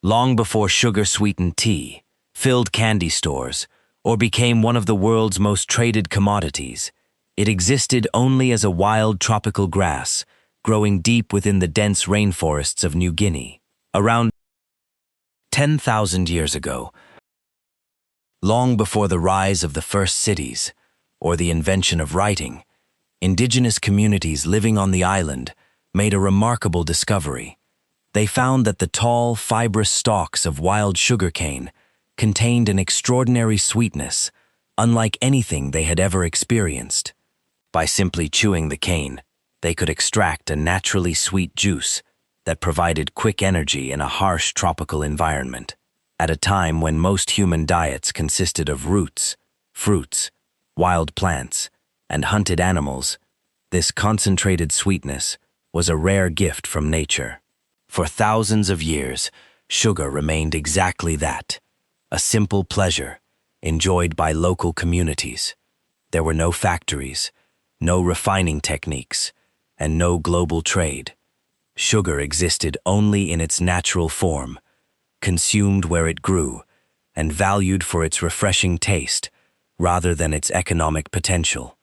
long before sugar-sweetened tea, filled candy stores, or became one of the world's most traded commodities. It existed only as a wild tropical grass, growing deep within the dense rainforests of New Guinea. Around 10,000 years ago, long before the rise of the first cities or the invention of writing, indigenous communities living on the island made a remarkable discovery. They found that the tall, fibrous stalks of wild sugarcane contained an extraordinary sweetness, unlike anything they had ever experienced. By simply chewing the cane, they could extract a naturally sweet juice that provided quick energy in a harsh tropical environment. At a time when most human diets consisted of roots, fruits, wild plants, and hunted animals, this concentrated sweetness was a rare gift from nature. For thousands of years, sugar remained exactly that, a simple pleasure enjoyed by local communities. There were no factories, no refining techniques, and no global trade. Sugar existed only in its natural form, consumed where it grew, and valued for its refreshing taste rather than its economic potential.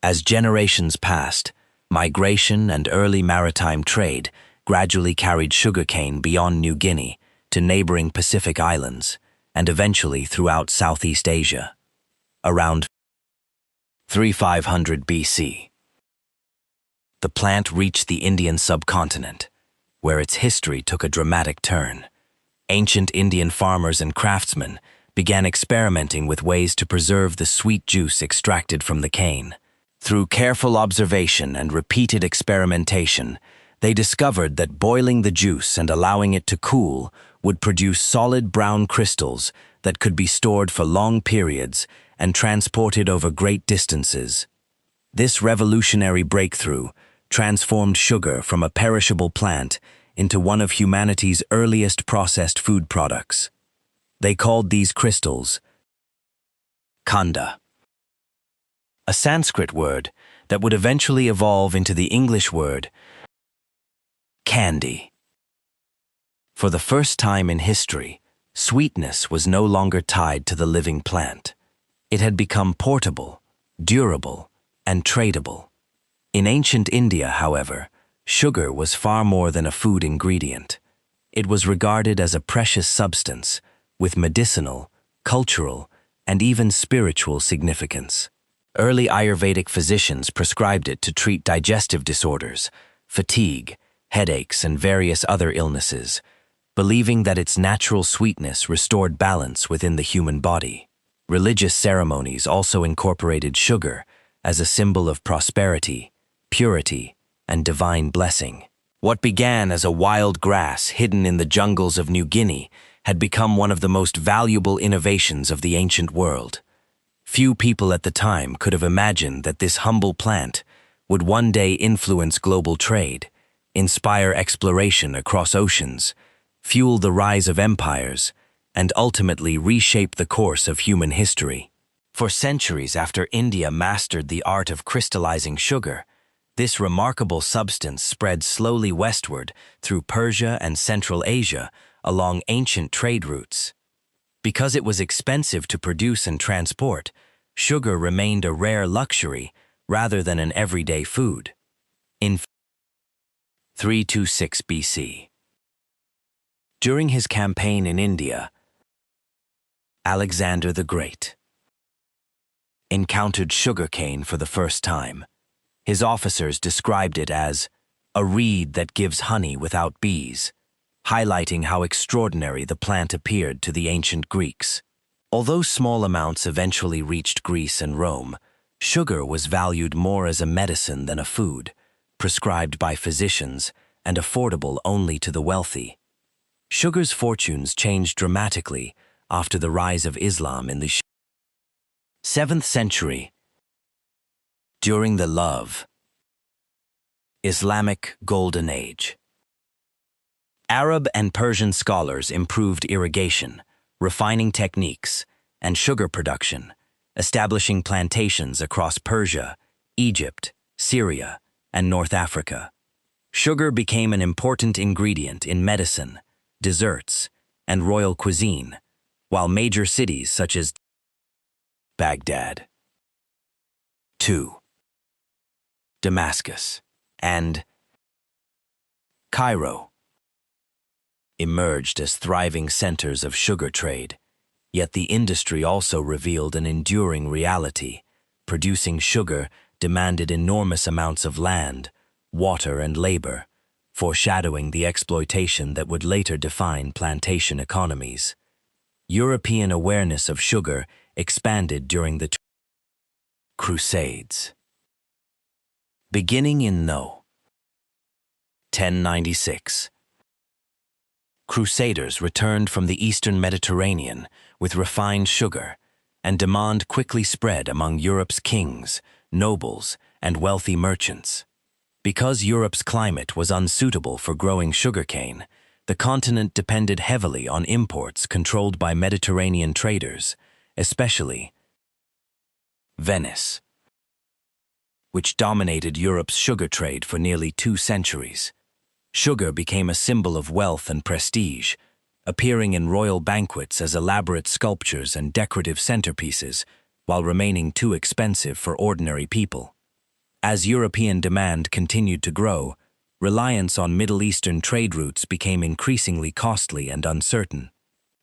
As generations passed, migration and early maritime trade gradually carried sugarcane beyond New Guinea to neighboring Pacific islands, and eventually throughout Southeast Asia. Around 3500 BC, the plant reached the Indian subcontinent, where its history took a dramatic turn. Ancient Indian farmers and craftsmen began experimenting with ways to preserve the sweet juice extracted from the cane. Through careful observation and repeated experimentation, they discovered that boiling the juice and allowing it to cool would produce solid brown crystals that could be stored for long periods and transported over great distances. This revolutionary breakthrough transformed sugar from a perishable plant into one of humanity's earliest processed food products. They called these crystals khanda, a Sanskrit word that would eventually evolve into the English word candy. For the first time in history, sweetness was no longer tied to the living plant. It had become portable, durable, and tradable. In ancient India, however, sugar was far more than a food ingredient. It was regarded as a precious substance with medicinal, cultural, and even spiritual significance. Early Ayurvedic physicians prescribed it to treat digestive disorders, fatigue, headaches, and various other illnesses, believing that its natural sweetness restored balance within the human body. Religious ceremonies also incorporated sugar as a symbol of prosperity, purity, and divine blessing. What began as a wild grass hidden in the jungles of New Guinea had become one of the most valuable innovations of the ancient world. Few people at the time could have imagined that this humble plant would one day influence global trade, inspire exploration across oceans, fuel the rise of empires, and ultimately reshape the course of human history. For centuries after India mastered the art of crystallizing sugar, this remarkable substance spread slowly westward through Persia and Central Asia along ancient trade routes. Because it was expensive to produce and transport, sugar remained a rare luxury rather than an everyday food. In 326 BC, during his campaign in India, Alexander the Great encountered sugarcane for the first time. His officers described it as a reed that gives honey without bees, highlighting how extraordinary the plant appeared to the ancient Greeks. Although small amounts eventually reached Greece and Rome, sugar was valued more as a medicine than a food, prescribed by physicians and affordable only to the wealthy. Sugar's fortunes changed dramatically after the rise of Islam in the 7th century. During the Islamic Golden Age, Arab and Persian scholars improved irrigation, refining techniques, and sugar production, establishing plantations across Persia, Egypt, Syria, and North Africa. Sugar became an important ingredient in medicine, desserts, and royal cuisine, while major cities such as Baghdad, 2. Damascus, and Cairo emerged as thriving centers of sugar trade, yet the industry also revealed an enduring reality. Producing sugar demanded enormous amounts of land, water, and labor, foreshadowing the exploitation that would later define plantation economies. European awareness of sugar expanded during the Crusades. Beginning in No. 1096, Crusaders returned from the eastern Mediterranean with refined sugar, and demand quickly spread among Europe's kings, nobles, and wealthy merchants. Because Europe's climate was unsuitable for growing sugarcane, the continent depended heavily on imports controlled by Mediterranean traders, especially Venice, which dominated Europe's sugar trade for nearly 2 centuries. Sugar became a symbol of wealth and prestige, appearing in royal banquets as elaborate sculptures and decorative centerpieces, while remaining too expensive for ordinary people. As European demand continued to grow, reliance on Middle Eastern trade routes became increasingly costly and uncertain.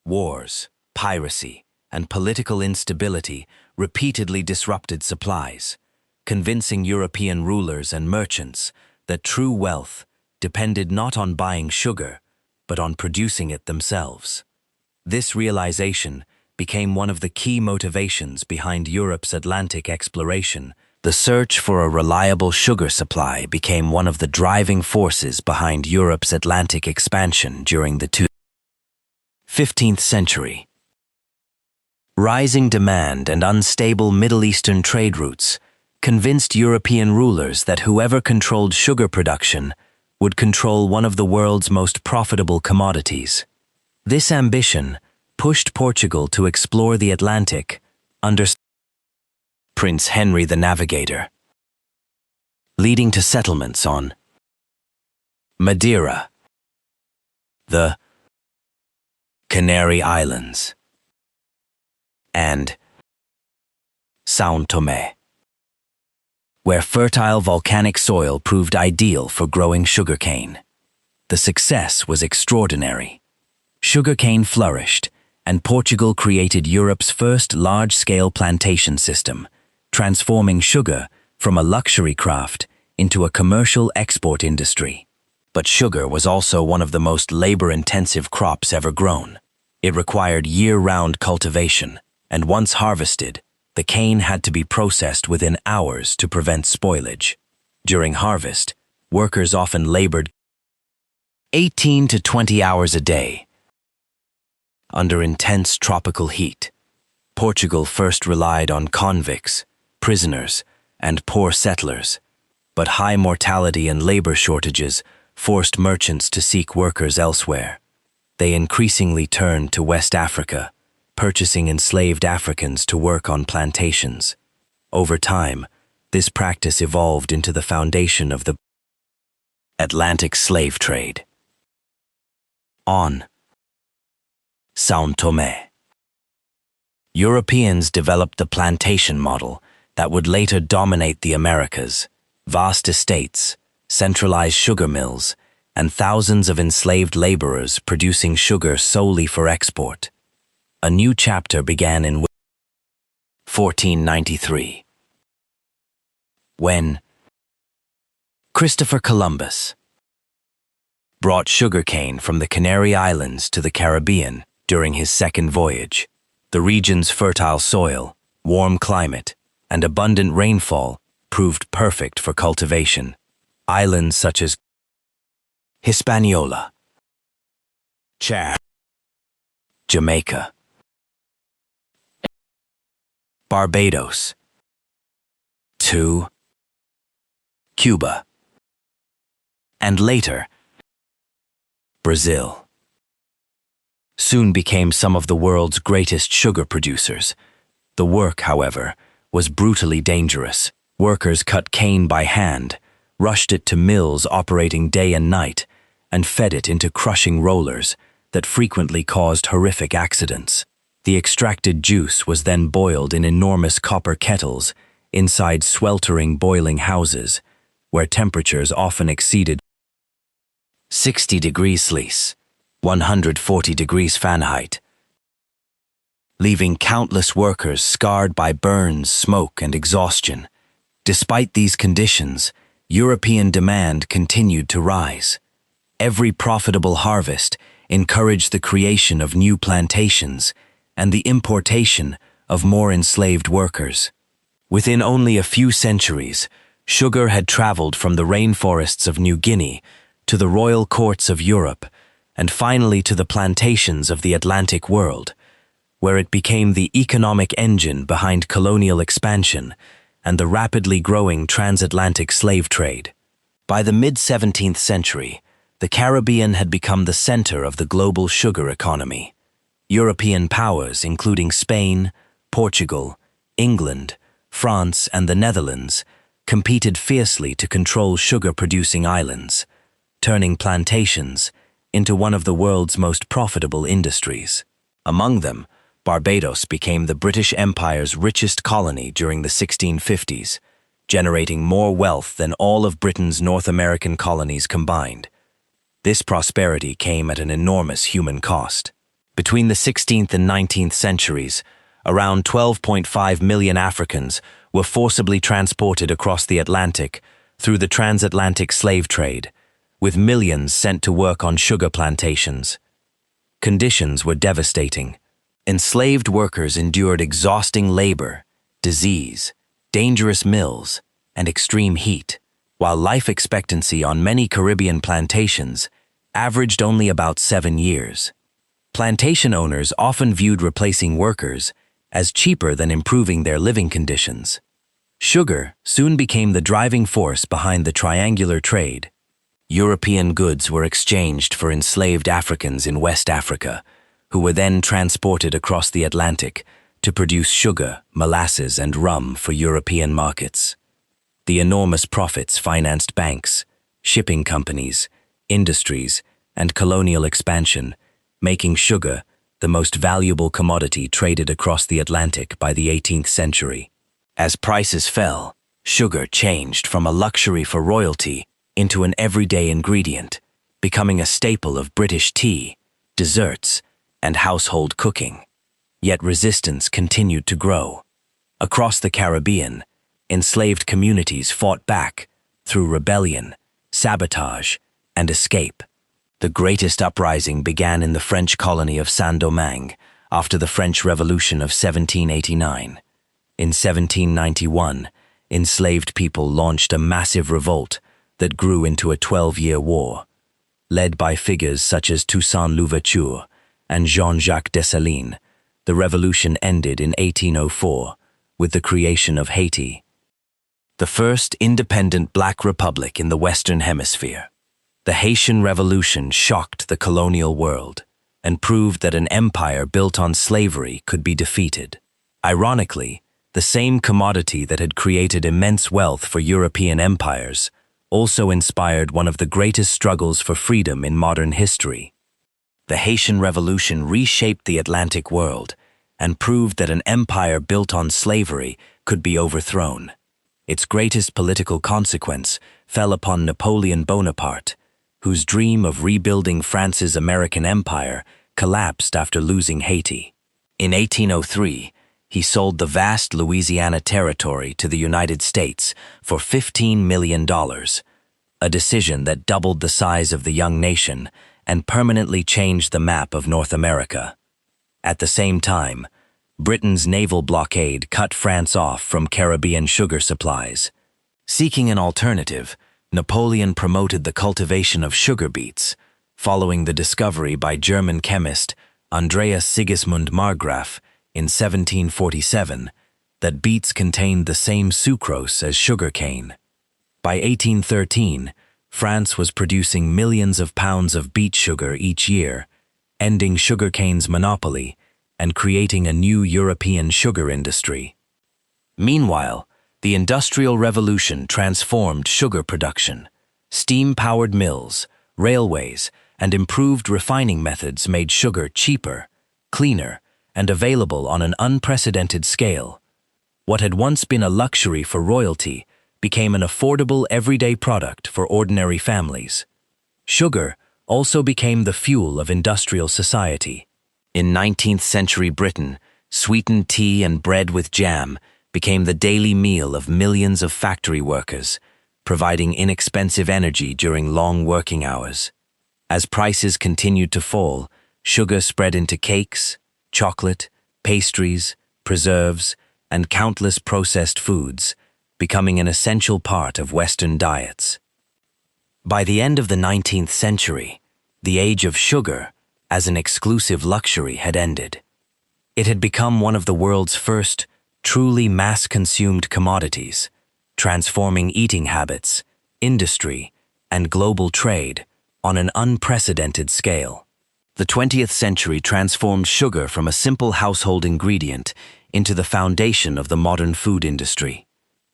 Wars, piracy, and political instability repeatedly disrupted supplies, convincing European rulers and merchants that true wealth depended not on buying sugar, but on producing it themselves. This realization became one of the key motivations behind Europe's Atlantic exploration. The search for a reliable sugar supply became one of the driving forces behind Europe's Atlantic expansion during the 15th century. Rising demand and unstable Middle Eastern trade routes convinced European rulers that whoever controlled sugar production would control one of the world's most profitable commodities. This ambition pushed Portugal to explore the Atlantic under Prince Henry the Navigator, leading to settlements on Madeira, the Canary Islands, and São Tomé, where fertile volcanic soil proved ideal for growing sugarcane. The success was extraordinary. Sugarcane flourished, and Portugal created Europe's first large-scale plantation system, transforming sugar from a luxury craft into a commercial export industry. But sugar was also one of the most labor-intensive crops ever grown. It required year-round cultivation, and once harvested, the cane had to be processed within hours to prevent spoilage. During harvest, workers often labored 18 to 20 hours a day. Under intense tropical heat, Portugal first relied on convicts, prisoners, and poor settlers, but high mortality and labor shortages forced merchants to seek workers elsewhere. They increasingly turned to West Africa, purchasing enslaved Africans to work on plantations. Over time, this practice evolved into the foundation of the Atlantic slave trade. On São Tomé, Europeans developed the plantation model that would later dominate the Americas. Vast estates, centralized sugar mills, and thousands of enslaved laborers producing sugar solely for export. A new chapter began in 1493, when Christopher Columbus brought sugarcane from the Canary Islands to the Caribbean during his second voyage. The region's fertile soil, warm climate, and abundant rainfall proved perfect for cultivation. Islands such as Hispaniola, Jamaica, Barbados, Cuba, and later, Brazil, soon became some of the world's greatest sugar producers. The work, however, was brutally dangerous. Workers cut cane by hand, rushed it to mills operating day and night, and fed it into crushing rollers that frequently caused horrific accidents. The extracted juice was then boiled in enormous copper kettles inside sweltering boiling houses, where temperatures often exceeded 60 degrees Celsius, 140 degrees Fahrenheit, leaving countless workers scarred by burns, smoke, and exhaustion. Despite these conditions, European demand continued to rise. Every profitable harvest encouraged the creation of new plantations and the importation of more enslaved workers. Within only a few centuries, sugar had traveled from the rainforests of New Guinea to the royal courts of Europe and finally to the plantations of the Atlantic world, where it became the economic engine behind colonial expansion and the rapidly growing transatlantic slave trade. By the mid-17th century, the Caribbean had become the center of the global sugar economy. European powers, including Spain, Portugal, England, France, and the Netherlands, competed fiercely to control sugar-producing islands, turning plantations into one of the world's most profitable industries. Among them, Barbados became the British Empire's richest colony during the 1650s, generating more wealth than all of Britain's North American colonies combined. This prosperity came at an enormous human cost. Between the 16th and 19th centuries, around 12.5 million Africans were forcibly transported across the Atlantic through the transatlantic slave trade, with millions sent to work on sugar plantations. Conditions were devastating. Enslaved workers endured exhausting labor, disease, dangerous mills, and extreme heat, while life expectancy on many Caribbean plantations averaged only about 7 years. Plantation owners often viewed replacing workers as cheaper than improving their living conditions. Sugar soon became the driving force behind the triangular trade. European goods were exchanged for enslaved Africans in West Africa, who were then transported across the Atlantic to produce sugar, molasses, and rum for European markets. The enormous profits financed banks, shipping companies, industries, and colonial expansion, making sugar the most valuable commodity traded across the Atlantic by the 18th century. As prices fell, sugar changed from a luxury for royalty into an everyday ingredient, becoming a staple of British tea, desserts, and household cooking. Yet resistance continued to grow. Across the Caribbean, enslaved communities fought back through rebellion, sabotage, and escape. The greatest uprising began in the French colony of Saint-Domingue after the French Revolution of 1789. In 1791, enslaved people launched a massive revolt that grew into a 12-year war. Led by figures such as Toussaint Louverture and Jean-Jacques Dessalines, the revolution ended in 1804 with the creation of Haiti, the first independent black republic in the Western Hemisphere. The Haitian Revolution shocked the colonial world and proved that an empire built on slavery could be defeated. Ironically, the same commodity that had created immense wealth for European empires also inspired one of the greatest struggles for freedom in modern history. The Haitian Revolution reshaped the Atlantic world and proved that an empire built on slavery could be overthrown. Its greatest political consequence fell upon Napoleon Bonaparte, whose dream of rebuilding France's American empire collapsed after losing Haiti. In 1803, he sold the vast Louisiana territory to the United States for $15 million, a decision that doubled the size of the young nation and permanently changed the map of North America. At the same time, Britain's naval blockade cut France off from Caribbean sugar supplies. Seeking an alternative, Napoleon promoted the cultivation of sugar beets, following the discovery by German chemist Andreas Sigismund Marggraf in 1747 that beets contained the same sucrose as sugarcane. By 1813, France was producing millions of pounds of beet sugar each year, ending sugarcane's monopoly and creating a new European sugar industry. Meanwhile, the Industrial Revolution transformed sugar production. Steam-powered mills, railways, and improved refining methods made sugar cheaper, cleaner, and available on an unprecedented scale. What had once been a luxury for royalty became an affordable everyday product for ordinary families. Sugar also became the fuel of industrial society. In 19th century Britain, sweetened tea and bread with jam became the daily meal of millions of factory workers, providing inexpensive energy during long working hours. As prices continued to fall, sugar spread into cakes, chocolate, pastries, preserves, and countless processed foods, becoming an essential part of Western diets. By the end of the 19th century, the age of sugar, as an exclusive luxury, had ended. It had become one of the world's first, truly mass-consumed commodities, transforming eating habits, industry, and global trade on an unprecedented scale. The 20th century transformed sugar from a simple household ingredient into the foundation of the modern food industry.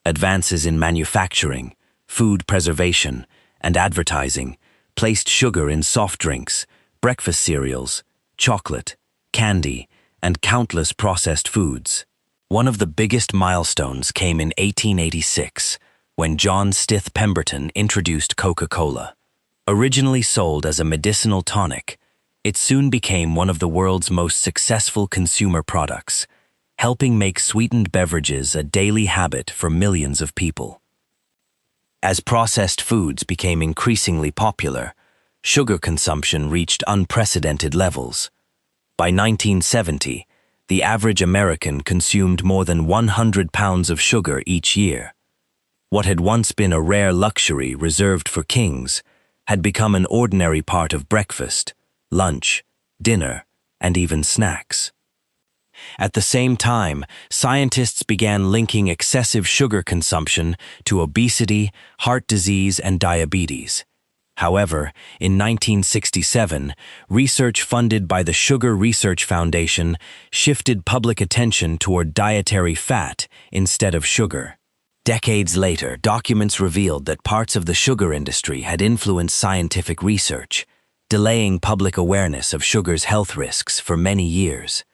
Advances in manufacturing, food preservation, and advertising placed sugar in soft drinks, breakfast cereals, chocolate, candy, and countless processed foods. One of the biggest milestones came in 1886, when John Stith Pemberton introduced Coca-Cola. Originally sold as a medicinal tonic, it soon became one of the world's most successful consumer products, helping make sweetened beverages a daily habit for millions of people. As processed foods became increasingly popular, sugar consumption reached unprecedented levels. By 1970, the average American consumed more than 100 pounds of sugar each year. What had once been a rare luxury reserved for kings had become an ordinary part of breakfast, lunch, dinner, and even snacks. At the same time, scientists began linking excessive sugar consumption to obesity, heart disease, and diabetes. However, in 1967, research funded by the Sugar Research Foundation shifted public attention toward dietary fat instead of sugar. Decades later, documents revealed that parts of the sugar industry had influenced scientific research, delaying public awareness of sugar's health risks for many years.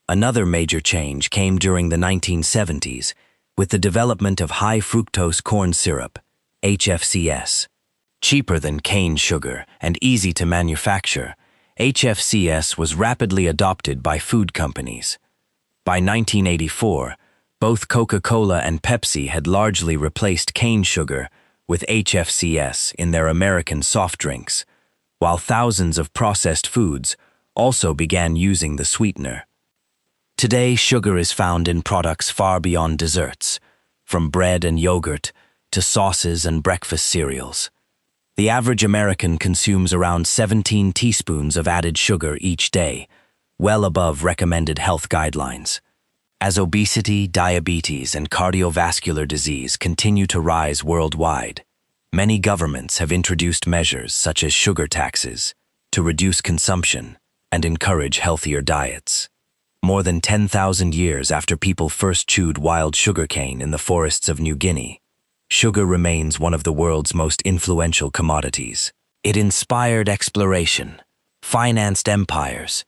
Another major change came during the 1970s with the development of high-fructose corn syrup, HFCS. Cheaper than cane sugar and easy to manufacture, HFCS was rapidly adopted by food companies. By 1984, both Coca-Cola and Pepsi had largely replaced cane sugar with HFCS in their American soft drinks, while thousands of processed foods also began using the sweetener. Today, sugar is found in products far beyond desserts, from bread and yogurt to sauces and breakfast cereals. The average American consumes around 17 teaspoons of added sugar each day, well above recommended health guidelines. As obesity, diabetes, and cardiovascular disease continue to rise worldwide, many governments have introduced measures such as sugar taxes to reduce consumption and encourage healthier diets. More than 10,000 years after people first chewed wild sugarcane in the forests of New Guinea, sugar remains one of the world's most influential commodities. It inspired exploration, financed empires,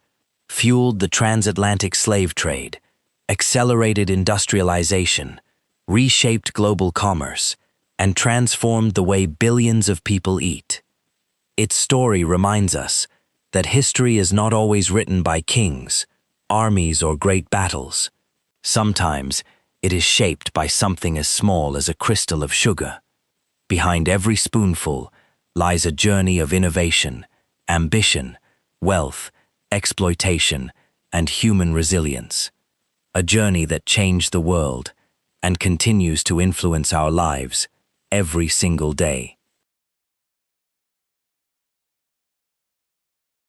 fueled the transatlantic slave trade, accelerated industrialization, reshaped global commerce, and transformed the way billions of people eat. Its story reminds us that history is not always written by kings, armies, or great battles. Sometimes it is shaped by something as small as a crystal of sugar. Behind every spoonful lies a journey of innovation, ambition, wealth, exploitation, and human resilience. A journey that changed the world and continues to influence our lives every single day.